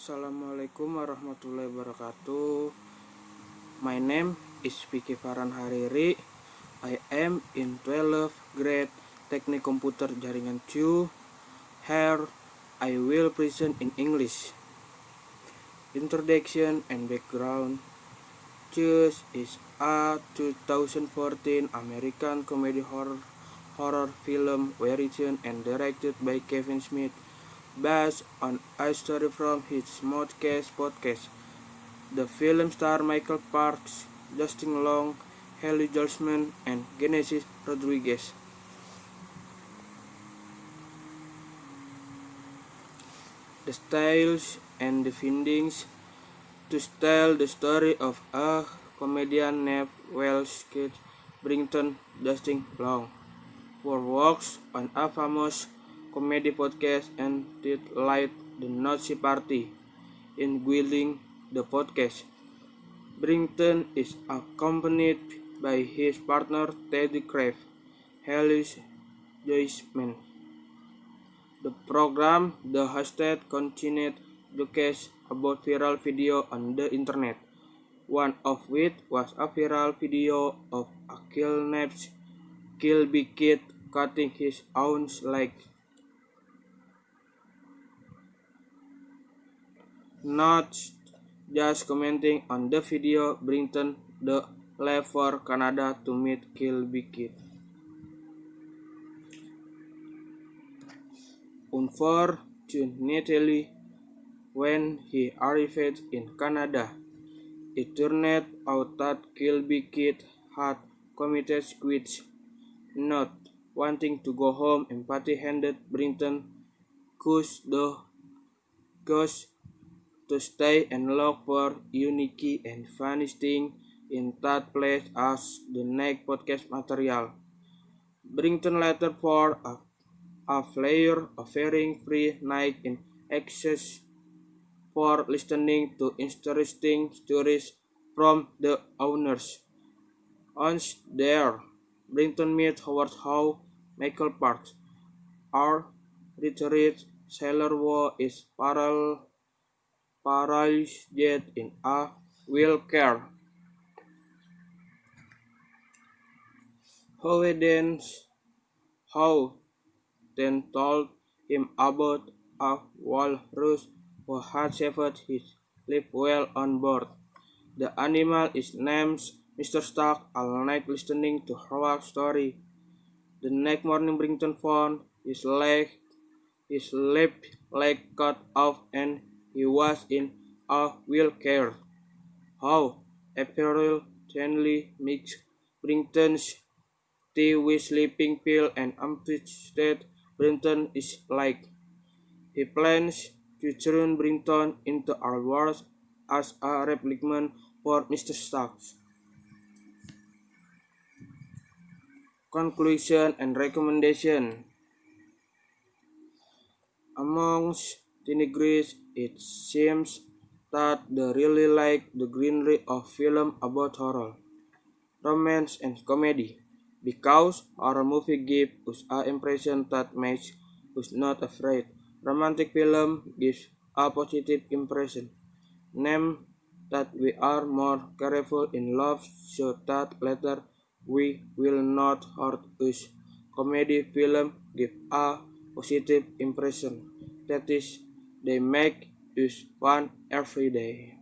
Assalamualaikum warahmatullahi wabarakatuh. My name is Vicky Farhan Hariri. I am in 12th grade Teknik Komputer Jaringan 2. Here I will present in English. Introduction and background. Cheers is a 2014 American comedy horror film written and directed by Kevin Smith, based on a story from his Smodcast podcast. The film stars Michael Parks, Justin Long, Haley Joel and Genesis Rodriguez. The styles and the findings to tell the story of a comedian named Wells Kate Brington Justin Long, who works on a famous comedy podcast entitled The Nazi Party. In Gwilling, the podcast, Brington is accompanied by his partner Teddy Kraft, Haley Joel. The program, the hosted, continued jokes about viral video on the internet, one of which was a viral video of a Kilby kid cutting his own leg. Not just commenting on the video, Brington left for Canada to meet Kilby Kid. Unfortunately, when he arrived in Canada, it turned out that Kilby Kid had committed suicide. Not wanting to go home empty-handed, Brington chose to stay and look for unique and funny things in that place as the next podcast material. Brington later for a flyer offering free night in exchange for listening to interesting stories from the owners. Once there, Brington meets Howard Howe, Michael Parks, our retired sailor who is paralyzed in a wheelchair. Howe then told him about a walrus who had saved his life while on board. The animal is named Mr. Stark. All night listening to Howard's story. The next morning, Brington found his left leg cut off, and he was in a wheelchair. Howe apparently mixed Brington's tea with sleeping pill and amputated Brington's leg. He plans to turn Brington into a wars as a replacement for Mr. Stark. Conclusion and recommendation. Amongst teenagers, it seems that they really like the genre of film about horror, romance, and comedy, because horror movie give us an impression that makes us not afraid. Romantic film gives a positive impression, name that we are more careful in love so that later we will not hurt us. Comedy film give a positive impression, that is, they make us fun every day.